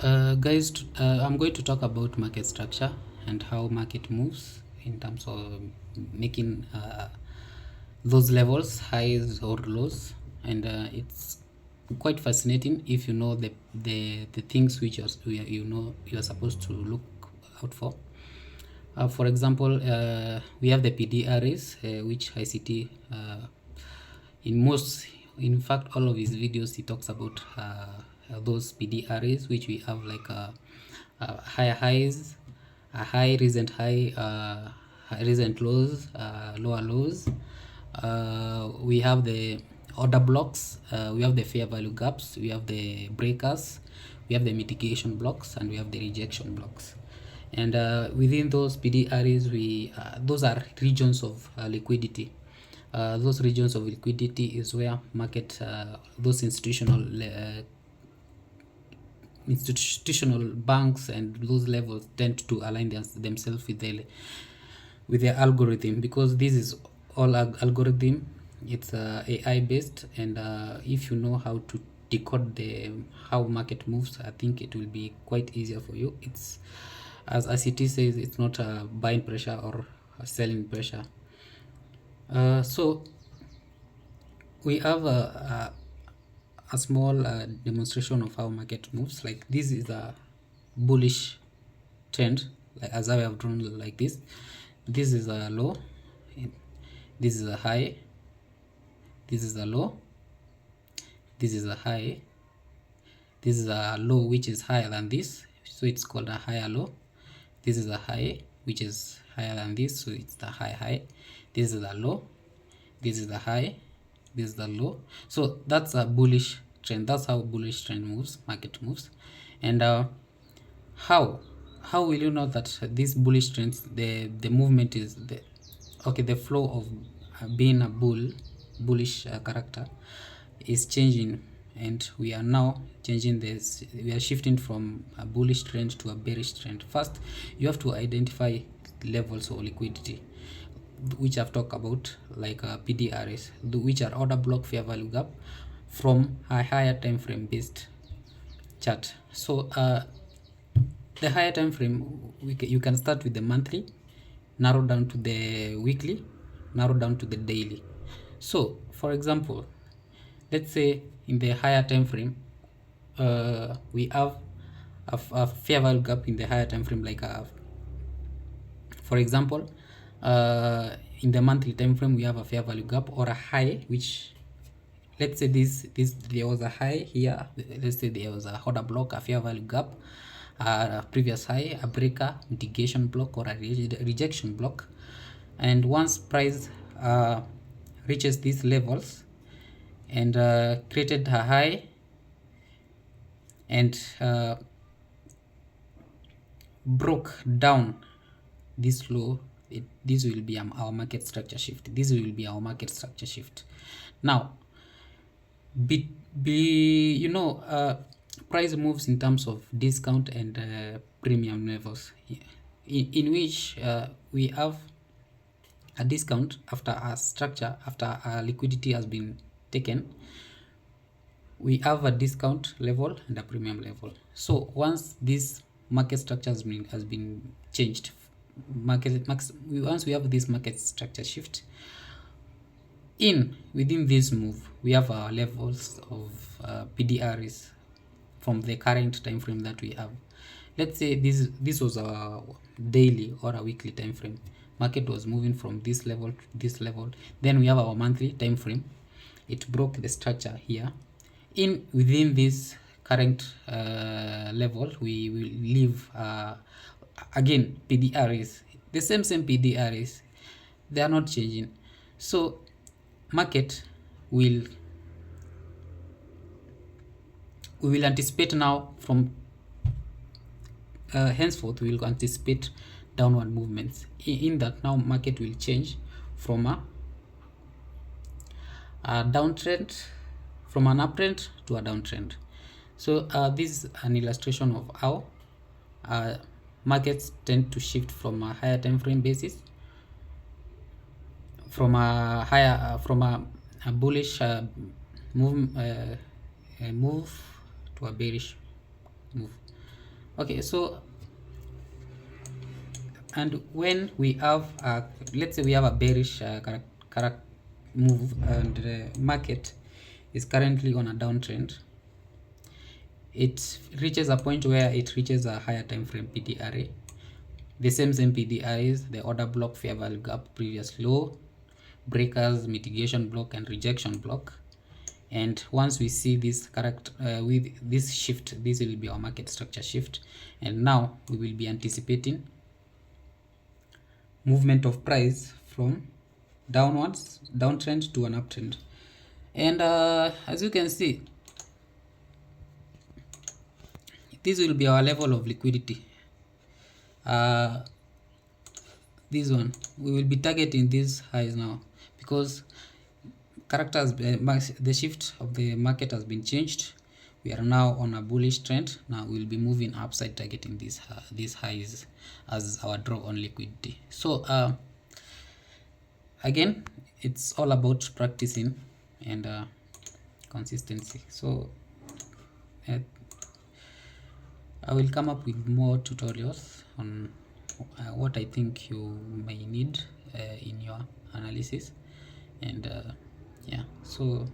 I'm going to talk about market structure and how market moves in terms of making those levels, highs or lows, and it's quite fascinating if you know the things which you are supposed to look out for. For example, we have the PD arrays, which ICT in fact, all of his videos, he talks about those PD arrays, which we have like higher highs, a high, recent high, recent lows, lower lows. We have the order blocks, we have the fair value gaps, we have the breakers, we have the mitigation blocks, and we have the rejection blocks. And within those PD arrays, those are regions of liquidity. Those regions of liquidity is where those institutional banks and those levels tend to align themselves with their algorithm, because this is all algorithm. It's AI based, and if you know how to decode how market moves, I think it will be quite easier for you. It's, as ICT says, it's not a buying pressure or a selling pressure. So we have a small demonstration of how market moves. Like, this is a bullish trend, like as I have drawn like this. This is a low, this is a high, this is a low, this is a high, this is a low which is higher than this, so it's called a higher low. This is a high which is higher than this, so it's the high. This is a low, this is the high, this is the low. So that's a bullish trend. That's how bullish trend moves, market moves. And how will you know that these bullish trends, the movement is the flow of being a bullish character is changing, and we are now changing this. We are shifting from a bullish trend to a bearish trend. First, you have to identify levels of liquidity, which I've talked about, like PDRs, which are order block fair value gap, from a higher time frame based chart. So the higher time frame, you can start with the monthly, narrow down to the weekly, narrow down to the daily. So for example, let's say in the higher time frame, we have a fair value gap in the higher time frame, like for example, in the monthly time frame, we have a fair value gap or a high, which, let's say this there was a high here. Let's say there was a order block, a fair value gap, a previous high, a breaker, mitigation block, or a rejection block. And once price reaches these levels and created a high and broke down this low, this will be our market structure shift. Now, price moves in terms of discount and premium levels, in which we have a discount after a liquidity has been taken. We have a discount level and a premium level. So once this market structure has been changed, once we have this market structure shift, within this move, we have our levels of PDRs from the current time frame that we have. Let's say this was a daily or a weekly time frame. Market was moving from this level to this level. Then we have our monthly time frame. It broke the structure here. Within this current level, we will leave again PDRs, the same PDRs. They are not changing. So market we will anticipate now from henceforth we will anticipate downward movements. In that, now market will change from a downtrend, from an uptrend to a downtrend. So this is an illustration of how markets tend to shift from a higher time frame basis, from a bullish move to a bearish move. Okay, so and when we have let's say we have a bearish move, and the market is currently on a downtrend, it reaches a point where it reaches a higher time frame PDRA. The same PDRAs, the order block, fair value gap, previous low, breakers, mitigation block, and rejection block. And once we see this with this shift, this will be our market structure shift, and now we will be anticipating movement of price from downtrend to an uptrend. And as you can see, this will be our level of liquidity. This one, we will be targeting these highs now, because the shift of the market has been changed. We are now on a bullish trend. Now we'll be moving upside, targeting these highs as our draw on liquidity. So again, it's all about practicing and consistency. So I will come up with more tutorials on what I think you may need in your analysis. And yeah, so